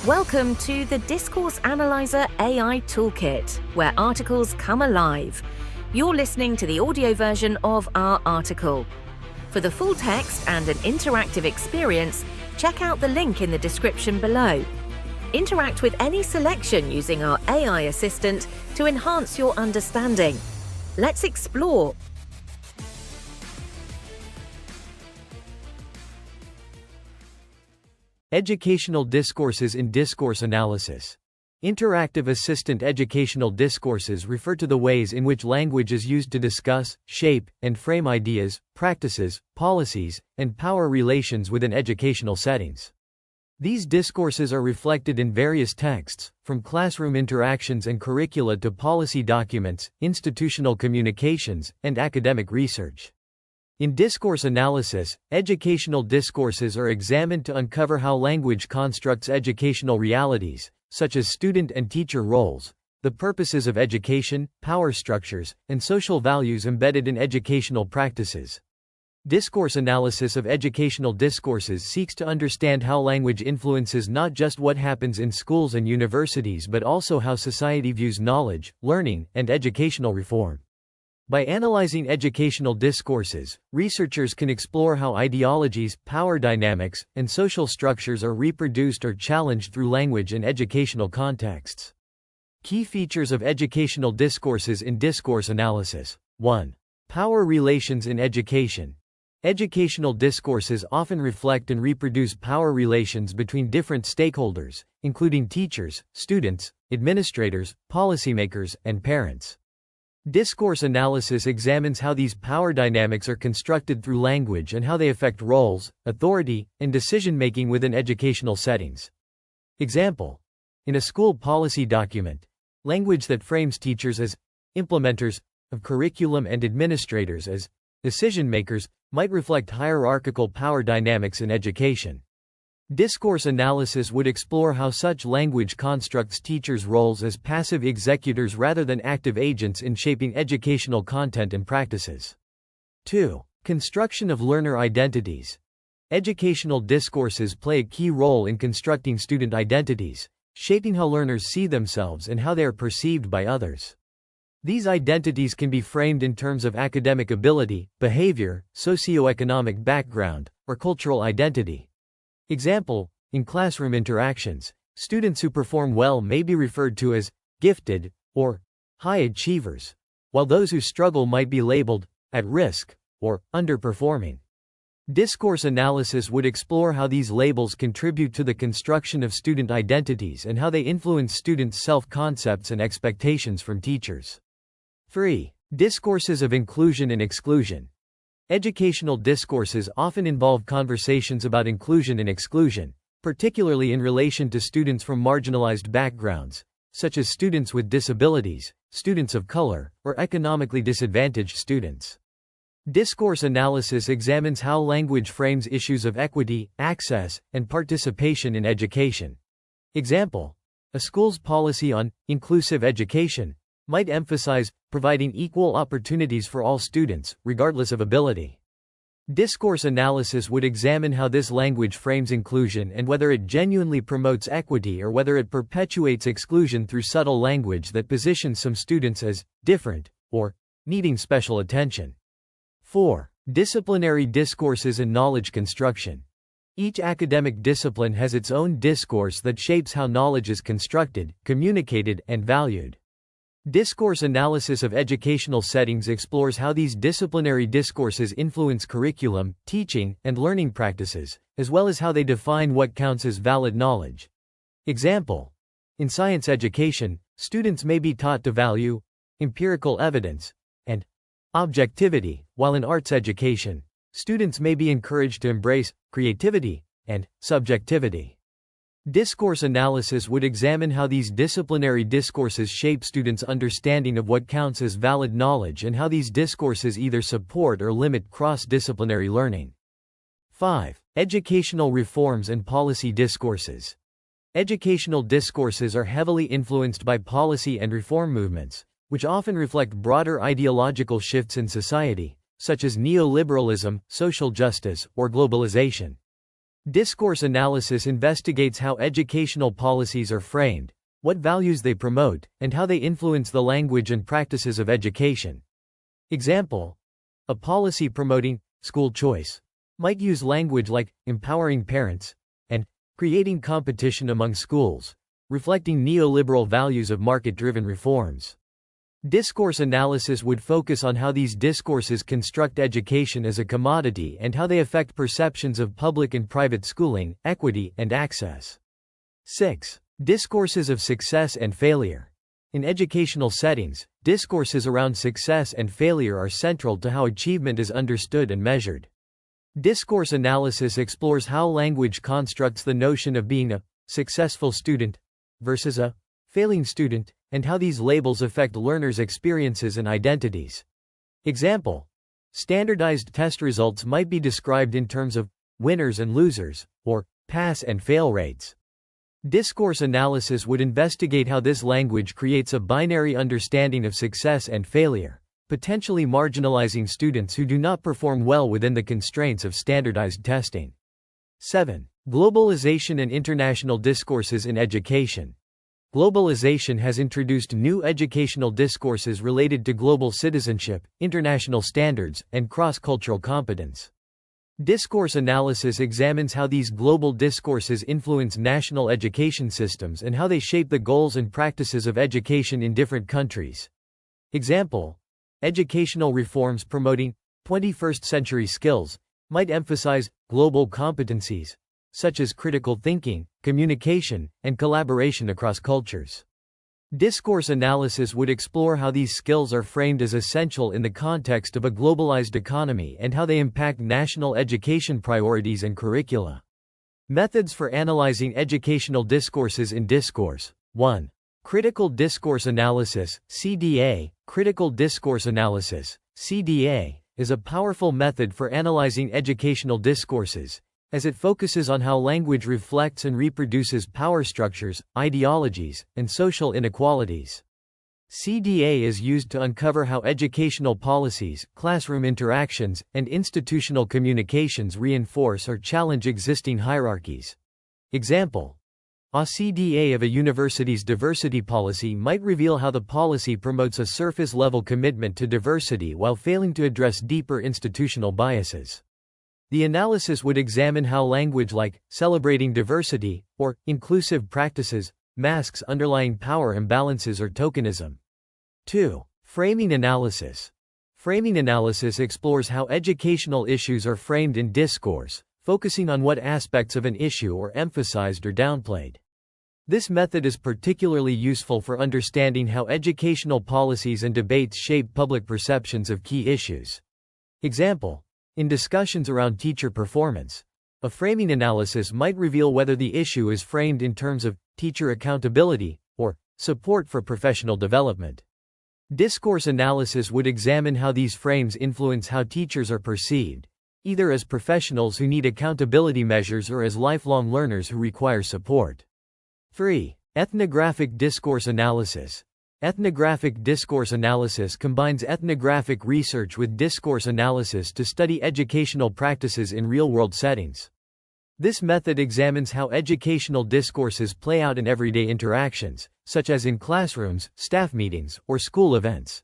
Welcome to the Discourse Analyzer AI Toolkit, where articles come alive. You're listening to the audio version of our article. For the full text and an interactive experience, check out the link in the description below. Interact with any selection using our AI assistant to enhance your understanding. Let's explore. Educational discourses in discourse analysis. Interactive assistant educational discourses refer to the ways in which language is used to discuss, shape, and frame ideas, practices, policies, and power relations within educational settings. These discourses are reflected in various texts, from classroom interactions and curricula to policy documents, institutional communications, and academic research. In discourse analysis, educational discourses are examined to uncover how language constructs educational realities, such as student and teacher roles, the purposes of education, power structures, and social values embedded in educational practices. Discourse analysis of educational discourses seeks to understand how language influences not just what happens in schools and universities but also how society views knowledge, learning, and educational reform. By analyzing educational discourses, researchers can explore how ideologies, power dynamics, and social structures are reproduced or challenged through language in educational contexts. Key features of educational discourses in discourse analysis. 1. Power relations in education. Educational discourses often reflect and reproduce power relations between different stakeholders, including teachers, students, administrators, policymakers, and parents. Discourse analysis examines how these power dynamics are constructed through language and how they affect roles, authority, and decision-making within educational settings. Example: in a school policy document, language that frames teachers as implementers of curriculum and administrators as decision-makers might reflect hierarchical power dynamics in education. Discourse analysis would explore how such language constructs teachers' roles as passive executors rather than active agents in shaping educational content and practices. 2. Construction of learner identities. Educational discourses play a key role in constructing student identities, shaping how learners see themselves and how they are perceived by others. These identities can be framed in terms of academic ability, behavior, socioeconomic background, or cultural identity. Example: in classroom interactions, students who perform well may be referred to as gifted or high achievers, while those who struggle might be labeled at risk or underperforming. Discourse analysis would explore how these labels contribute to the construction of student identities and how they influence students' self-concepts and expectations from teachers. 3. Discourses of inclusion and exclusion. Educational discourses often involve conversations about inclusion and exclusion, particularly in relation to students from marginalized backgrounds, such as students with disabilities, students of color, or economically disadvantaged students. Discourse analysis examines how language frames issues of equity, access, and participation in education. Example: a school's policy on inclusive education might emphasize providing equal opportunities for all students, regardless of ability. Discourse analysis would examine how this language frames inclusion and whether it genuinely promotes equity or whether it perpetuates exclusion through subtle language that positions some students as different or needing special attention. 4. Disciplinary discourses and knowledge construction. Each academic discipline has its own discourse that shapes how knowledge is constructed, communicated, and valued. Discourse analysis of educational settings explores how these disciplinary discourses influence curriculum, teaching, and learning practices, as well as how they define what counts as valid knowledge. Example: in science education, students may be taught to value empirical evidence and objectivity, while in arts education, students may be encouraged to embrace creativity and subjectivity. Discourse analysis would examine how these disciplinary discourses shape students' understanding of what counts as valid knowledge and how these discourses either support or limit cross-disciplinary learning. 5. Educational reforms and policy discourses. Educational discourses are heavily influenced by policy and reform movements, which often reflect broader ideological shifts in society, such as neoliberalism, social justice, or globalization. Discourse analysis investigates how educational policies are framed, what values they promote, and how they influence the language and practices of education. Example: a policy promoting school choice might use language like empowering parents and creating competition among schools, reflecting neoliberal values of market-driven reforms. Discourse analysis would focus on how these discourses construct education as a commodity and how they affect perceptions of public and private schooling, equity, and access. 6. Discourses of success and failure. In educational settings, discourses around success and failure are central to how achievement is understood and measured. Discourse analysis explores how language constructs the notion of being a successful student versus a failing student, and how these labels affect learners' experiences and identities. Example: standardized test results might be described in terms of winners and losers, or pass and fail rates. Discourse analysis would investigate how this language creates a binary understanding of success and failure, potentially marginalizing students who do not perform well within the constraints of standardized testing. 7. Globalization and international discourses in education. Globalization has introduced new educational discourses related to global citizenship, international standards, and cross-cultural competence. Discourse analysis examines how these global discourses influence national education systems and how they shape the goals and practices of education in different countries. Example: educational reforms promoting 21st century skills might emphasize global competencies, such as critical thinking, communication, and collaboration across cultures. Discourse analysis would explore how these skills are framed as essential in the context of a globalized economy and how they impact national education priorities and curricula. Methods for analyzing educational discourses in discourse. 1. Critical discourse analysis, CDA. Critical discourse analysis, CDA, is a powerful method for analyzing educational discourses, as it focuses on how language reflects and reproduces power structures, ideologies, and social inequalities. CDA is used to uncover how educational policies, classroom interactions, and institutional communications reinforce or challenge existing hierarchies. Example: a CDA of a university's diversity policy might reveal how the policy promotes a surface-level commitment to diversity while failing to address deeper institutional biases. The analysis would examine how language like celebrating diversity or inclusive practices masks underlying power imbalances or tokenism. 2. Framing analysis. Framing analysis explores how educational issues are framed in discourse, focusing on what aspects of an issue are emphasized or downplayed. This method is particularly useful for understanding how educational policies and debates shape public perceptions of key issues. Example: in discussions around teacher performance, a framing analysis might reveal whether the issue is framed in terms of teacher accountability or support for professional development. Discourse analysis would examine how these frames influence how teachers are perceived, either as professionals who need accountability measures or as lifelong learners who require support. 3. Ethnographic discourse analysis. Ethnographic discourse analysis combines ethnographic research with discourse analysis to study educational practices in real-world settings. This method examines how educational discourses play out in everyday interactions, such as in classrooms, staff meetings, or school events.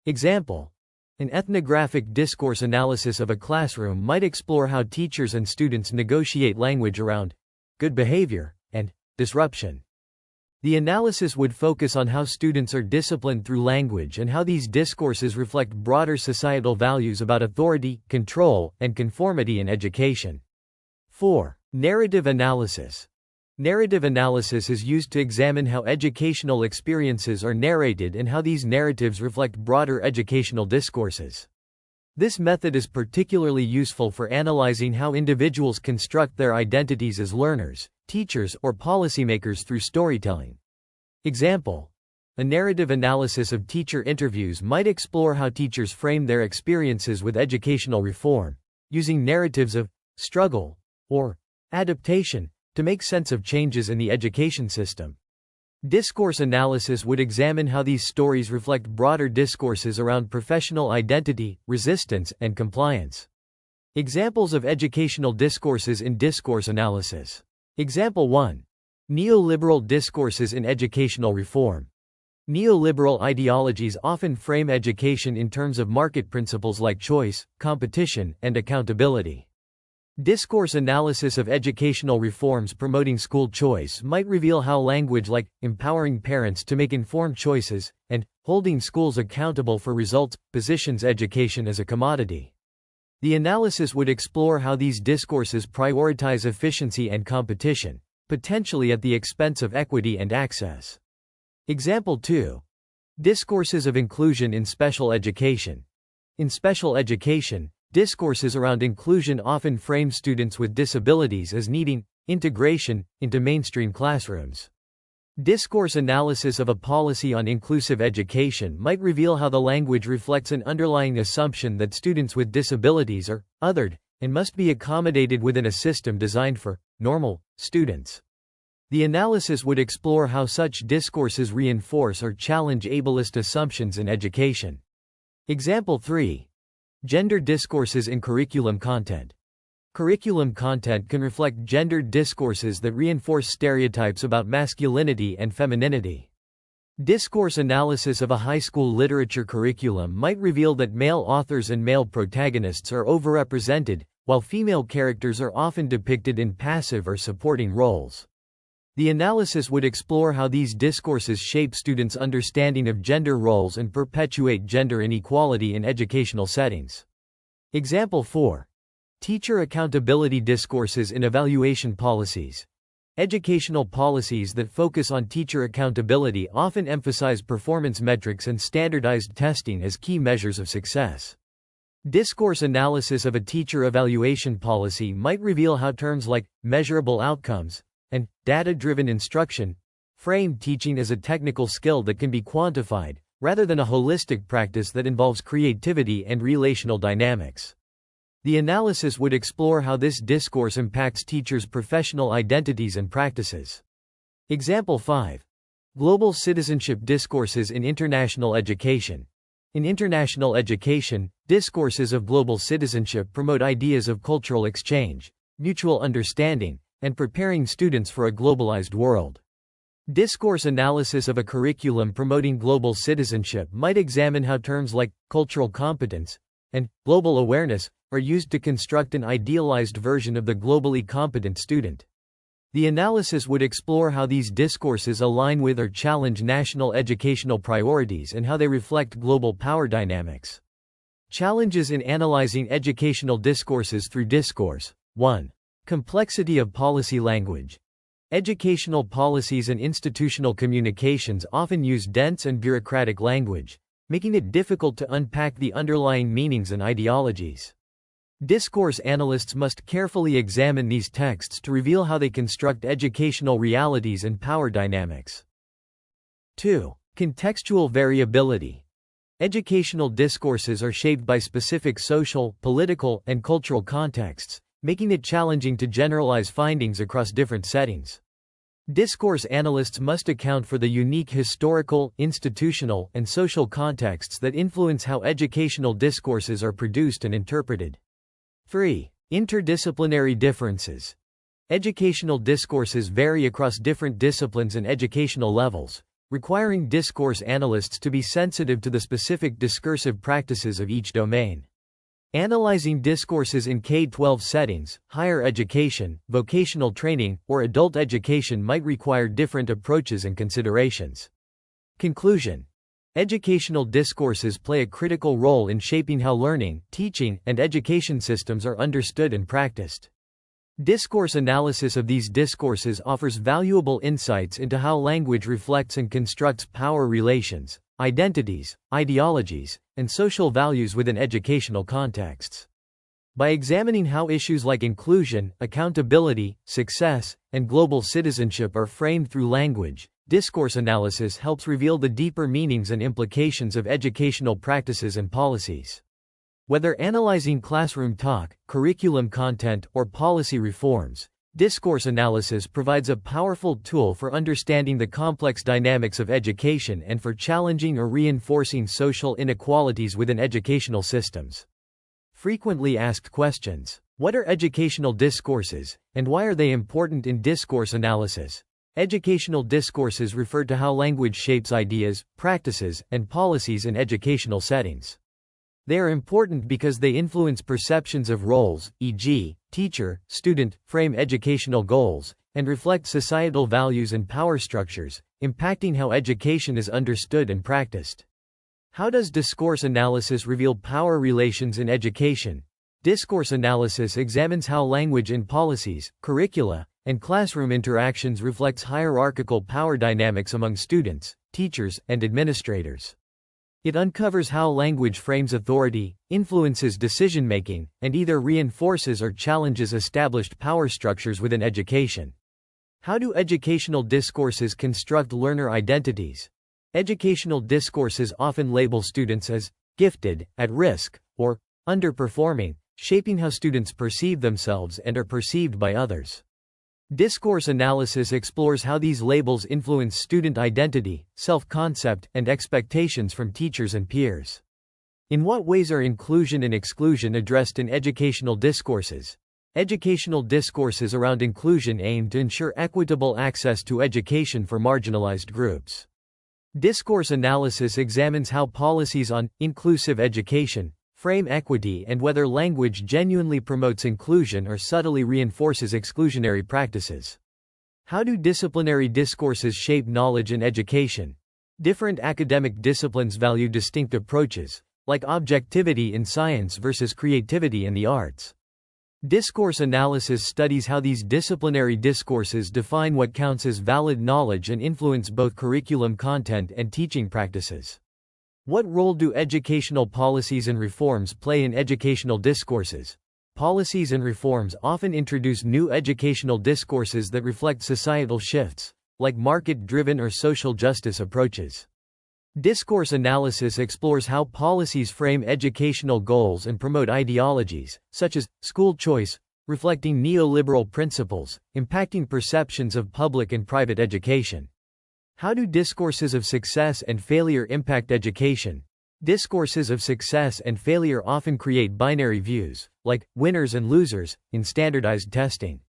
Example: an ethnographic discourse analysis of a classroom might explore how teachers and students negotiate language around good behavior and disruption. The analysis would focus on how students are disciplined through language and how these discourses reflect broader societal values about authority, control, and conformity in education. 4. Narrative analysis. Narrative analysis is used to examine how educational experiences are narrated and how these narratives reflect broader educational discourses. This method is particularly useful for analyzing how individuals construct their identities as learners, teachers, or policymakers through storytelling. Example: a narrative analysis of teacher interviews might explore how teachers frame their experiences with educational reform, using narratives of struggle or adaptation to make sense of changes in the education system. Discourse analysis would examine how these stories reflect broader discourses around professional identity, resistance, and compliance. Examples of educational discourses in discourse analysis. Example 1. Neoliberal discourses in educational reform. Neoliberal ideologies often frame education in terms of market principles like choice, competition, and accountability. Discourse analysis of educational reforms promoting school choice might reveal how language like empowering parents to make informed choices and holding schools accountable for results positions education as a commodity. The analysis would explore how these discourses prioritize efficiency and competition, potentially at the expense of equity and access. Example 2. Discourses of inclusion in special education. In special education, discourses around inclusion often frame students with disabilities as needing integration into mainstream classrooms. Discourse analysis of a policy on inclusive education might reveal how the language reflects an underlying assumption that students with disabilities are othered and must be accommodated within a system designed for normal students. The analysis would explore how such discourses reinforce or challenge ableist assumptions in education. Example 3. Gender discourses in curriculum content. Curriculum content can reflect gendered discourses that reinforce stereotypes about masculinity and femininity. Discourse analysis of a high school literature curriculum might reveal that male authors and male protagonists are overrepresented, while female characters are often depicted in passive or supporting roles. The analysis would explore how these discourses shape students' understanding of gender roles and perpetuate gender inequality in educational settings. Example 4. Teacher accountability discourses in evaluation policies. Educational policies that focus on teacher accountability often emphasize performance metrics and standardized testing as key measures of success. Discourse analysis of a teacher evaluation policy might reveal how terms like measurable outcomes and data-driven instruction frame teaching as a technical skill that can be quantified, rather than a holistic practice that involves creativity and relational dynamics. The analysis would explore how this discourse impacts teachers' professional identities and practices. Example 5. Global citizenship discourses in international education. In international education, discourses of global citizenship promote ideas of cultural exchange, mutual understanding, and preparing students for a globalized world. Discourse analysis of a curriculum promoting global citizenship might examine how terms like cultural competence and global awareness are used to construct an idealized version of the globally competent student. The analysis would explore how these discourses align with or challenge national educational priorities and how they reflect global power dynamics. Challenges in analyzing educational discourses through discourse. 1. Complexity of policy language. Educational policies and institutional communications often use dense and bureaucratic language, making it difficult to unpack the underlying meanings and ideologies. Discourse analysts must carefully examine these texts to reveal how they construct educational realities and power dynamics. 2. Contextual variability. Educational discourses are shaped by specific social, political, and cultural contexts, making it challenging to generalize findings across different settings. Discourse analysts must account for the unique historical, institutional, and social contexts that influence how educational discourses are produced and interpreted. 3. Interdisciplinary differences. Educational discourses vary across different disciplines and educational levels, requiring discourse analysts to be sensitive to the specific discursive practices of each domain. Analyzing discourses in K-12 settings, higher education, vocational training, or adult education might require different approaches and considerations. Conclusion. Educational discourses play a critical role in shaping how learning, teaching, and education systems are understood and practiced. Discourse analysis of these discourses offers valuable insights into how language reflects and constructs power relations, identities, ideologies, and social values within educational contexts. By examining how issues like inclusion, accountability, success, and global citizenship are framed through language, discourse analysis helps reveal the deeper meanings and implications of educational practices and policies. Whether analyzing classroom talk, curriculum content, or policy reforms, discourse analysis provides a powerful tool for understanding the complex dynamics of education and for challenging or reinforcing social inequalities within educational systems. Frequently asked questions. What are educational discourses, and why are they important in discourse analysis? Educational discourses refer to how language shapes ideas, practices, and policies in educational settings. They are important because they influence perceptions of roles, e.g., teacher, student, frame educational goals, and reflect societal values and power structures, impacting how education is understood and practiced. How does discourse analysis reveal power relations in education? Discourse analysis examines how language in policies, curricula, and classroom interactions reflects hierarchical power dynamics among students, teachers, and administrators. It uncovers how language frames authority, influences decision-making, and either reinforces or challenges established power structures within education. How do educational discourses construct learner identities? Educational discourses often label students as gifted, at risk, or underperforming, shaping how students perceive themselves and are perceived by others. Discourse analysis explores how these labels influence student identity, self-concept, and expectations from teachers and peers. In what ways are inclusion and exclusion addressed in educational discourses? Educational discourses around inclusion aim to ensure equitable access to education for marginalized groups. Discourse analysis examines how policies on inclusive education frame equity and whether language genuinely promotes inclusion or subtly reinforces exclusionary practices. How do disciplinary discourses shape knowledge and education? Different academic disciplines value distinct approaches, like objectivity in science versus creativity in the arts. Discourse analysis studies how these disciplinary discourses define what counts as valid knowledge and influence both curriculum content and teaching practices. What role do educational policies and reforms play in educational discourses? Policies and reforms often introduce new educational discourses that reflect societal shifts, like market-driven or social justice approaches. Discourse analysis explores how policies frame educational goals and promote ideologies, such as school choice, reflecting neoliberal principles, impacting perceptions of public and private education. How do discourses of success and failure impact education? Discourses of success and failure often create binary views, like winners and losers, in standardized testing.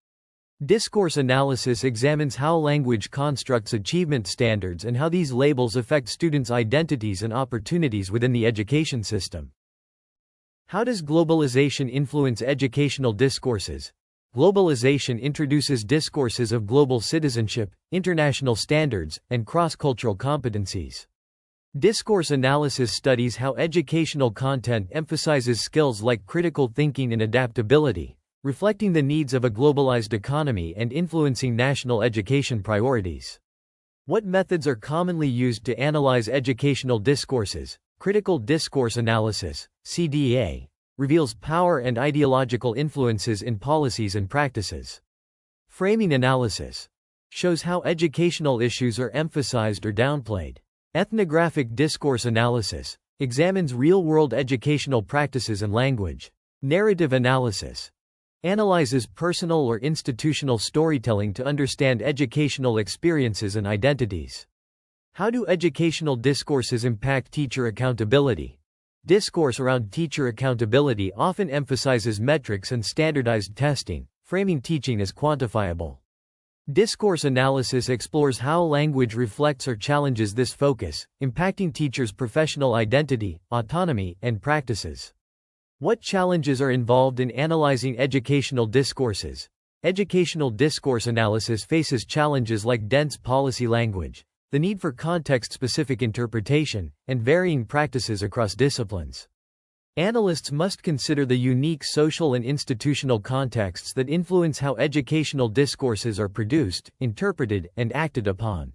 Discourse analysis examines how language constructs achievement standards and how these labels affect students' identities and opportunities within the education system. How does globalization influence educational discourses? Globalization introduces discourses of global citizenship, international standards, and cross-cultural competencies. Discourse analysis studies how educational content emphasizes skills like critical thinking and adaptability, reflecting the needs of a globalized economy and influencing national education priorities. What methods are commonly used to analyze educational discourses? Critical discourse analysis, CDA, reveals power and ideological influences in policies and practices. Framing analysis shows how educational issues are emphasized or downplayed. Ethnographic discourse analysis examines real-world educational practices and language. Narrative analysis analyzes personal or institutional storytelling to understand educational experiences and identities. How do educational discourses impact teacher accountability? Discourse around teacher accountability often emphasizes metrics and standardized testing, framing teaching as quantifiable. Discourse analysis explores how language reflects or challenges this focus, impacting teachers' professional identity, autonomy, and practices. What challenges are involved in analyzing educational discourses? Educational discourse analysis faces challenges like dense policy language, the need for context-specific interpretation, and varying practices across disciplines. Analysts must consider the unique social and institutional contexts that influence how educational discourses are produced, interpreted, and acted upon.